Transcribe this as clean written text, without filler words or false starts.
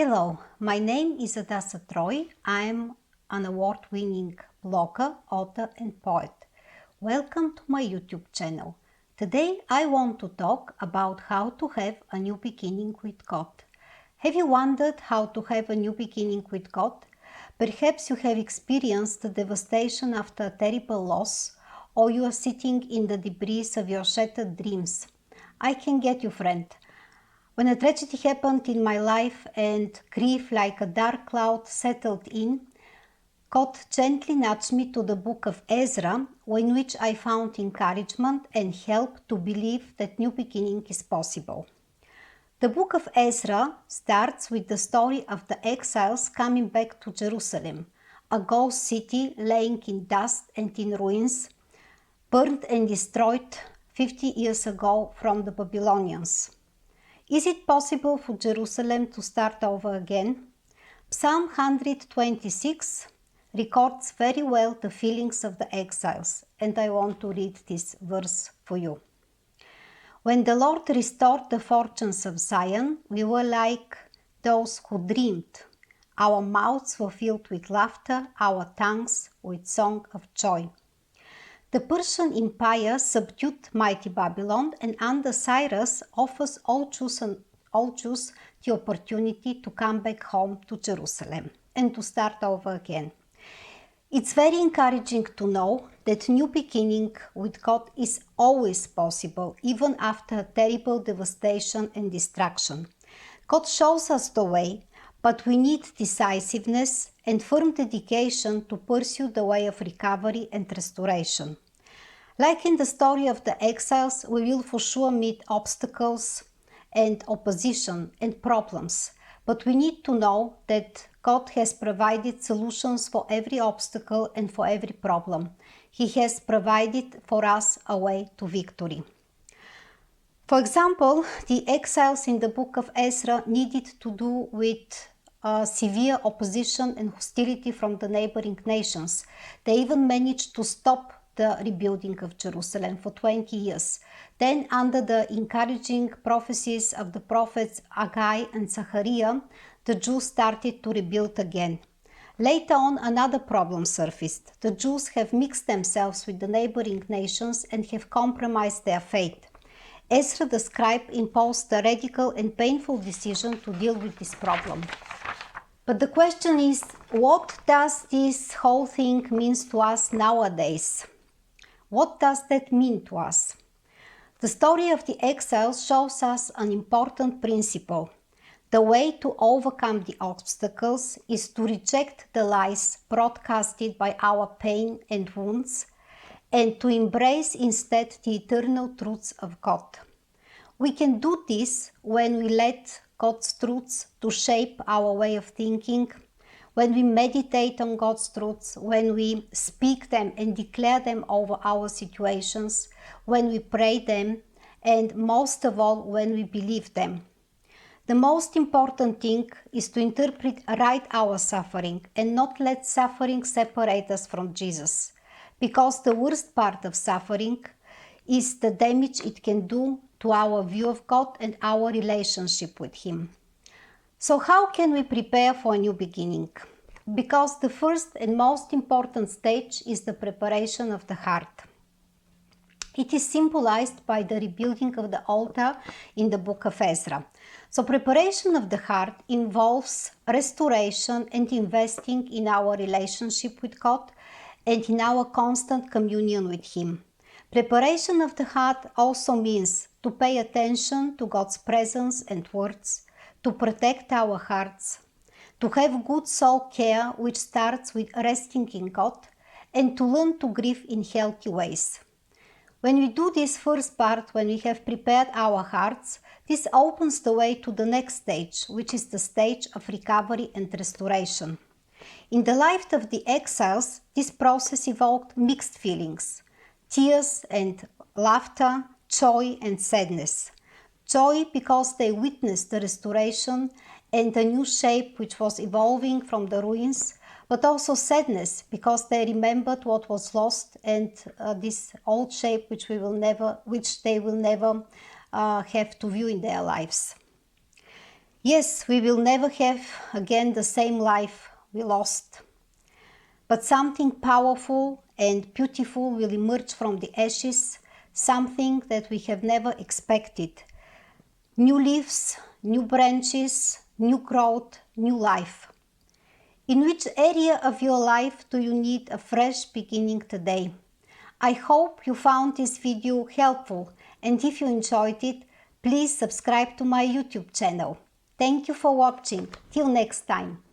Hello, my name is Hadassah Treu. I am an award-winning blogger, author and poet. Welcome to my YouTube channel. Today I want to talk about how to have a new beginning with God. Have you wondered how to have a new beginning with God? Perhaps you have experienced the devastation after a terrible loss, or you are sitting in the debris of your shattered dreams. I can get you, friend. When a tragedy happened in my life and grief like a dark cloud settled in, God gently nudged me to the book of Ezra, in which I found encouragement and help to believe that new beginning is possible. The book of Ezra starts with the story of the exiles coming back to Jerusalem, a ghost city laying in dust and in ruins, burned and destroyed 50 years ago from the Babylonians. Is it possible for Jerusalem to start over again? Psalm 126 records very well the feelings of the exiles, and I want to read this verse for you. When the Lord restored the fortunes of Zion, we were like those who dreamed. Our mouths were filled with laughter, our tongues with song of joy. The Persian Empire subdued mighty Babylon, and under Cyrus offers all Jews the opportunity to come back home to Jerusalem and to start over again. It's very encouraging to know that new beginning with God is always possible, even after terrible devastation and destruction. God shows us the way, but we need decisiveness and firm dedication to pursue the way of recovery and restoration. Like in the story of the exiles, we will for sure meet obstacles and opposition and problems, but we need to know that God has provided solutions for every obstacle and for every problem. He has provided for us a way to victory. For example, the exiles in the book of Ezra needed to do with severe opposition and hostility from the neighboring nations. They even managed to stop the rebuilding of Jerusalem for 20 years. Then, under the encouraging prophecies of the prophets Haggai and Zechariah, the Jews started to rebuild again. Later on, another problem surfaced. The Jews have mixed themselves with the neighboring nations and have compromised their faith. Ezra the scribe imposed a radical and painful decision to deal with this problem. But the question is, what does this whole thing mean to us nowadays? What does that mean to us? The story of the exiles shows us an important principle. The way to overcome the obstacles is to reject the lies broadcasted by our pain and wounds and to embrace instead the eternal truths of God. We can do this when we let God's truths to shape our way of thinking, when we meditate on God's truths, when we speak them and declare them over our situations, when we pray them, and most of all, when we believe them. The most important thing is to interpret right our suffering and not let suffering separate us from Jesus, because the worst part of suffering is the damage it can do to our view of God and our relationship with Him. So how can we prepare for a new beginning? Because the first and most important stage is the preparation of the heart. It is symbolized by the rebuilding of the altar in the book of Ezra. So preparation of the heart involves restoration and investing in our relationship with God and in our constant communion with Him. Preparation of the heart also means to pay attention to God's presence and words, to protect our hearts, to have good soul care, which starts with resting in God, and to learn to grieve in healthy ways. When we do this first part, when we have prepared our hearts, this opens the way to the next stage, which is the stage of recovery and restoration. In the life of the exiles, this process evoked mixed feelings: tears and laughter, joy and sadness. Joy because they witnessed the restoration and a new shape which was evolving from the ruins, but also sadness because they remembered what was lost and this old shape which they will never have to view in their lives. Yes, we will never have again the same life we lost. But something powerful and beautiful will emerge from the ashes, something that we have never expected. New leaves, new branches, new growth, new life. In which area of your life do you need a fresh beginning today? I hope you found this video helpful, and if you enjoyed it, please subscribe to my YouTube channel. Thank you for watching. Till next time.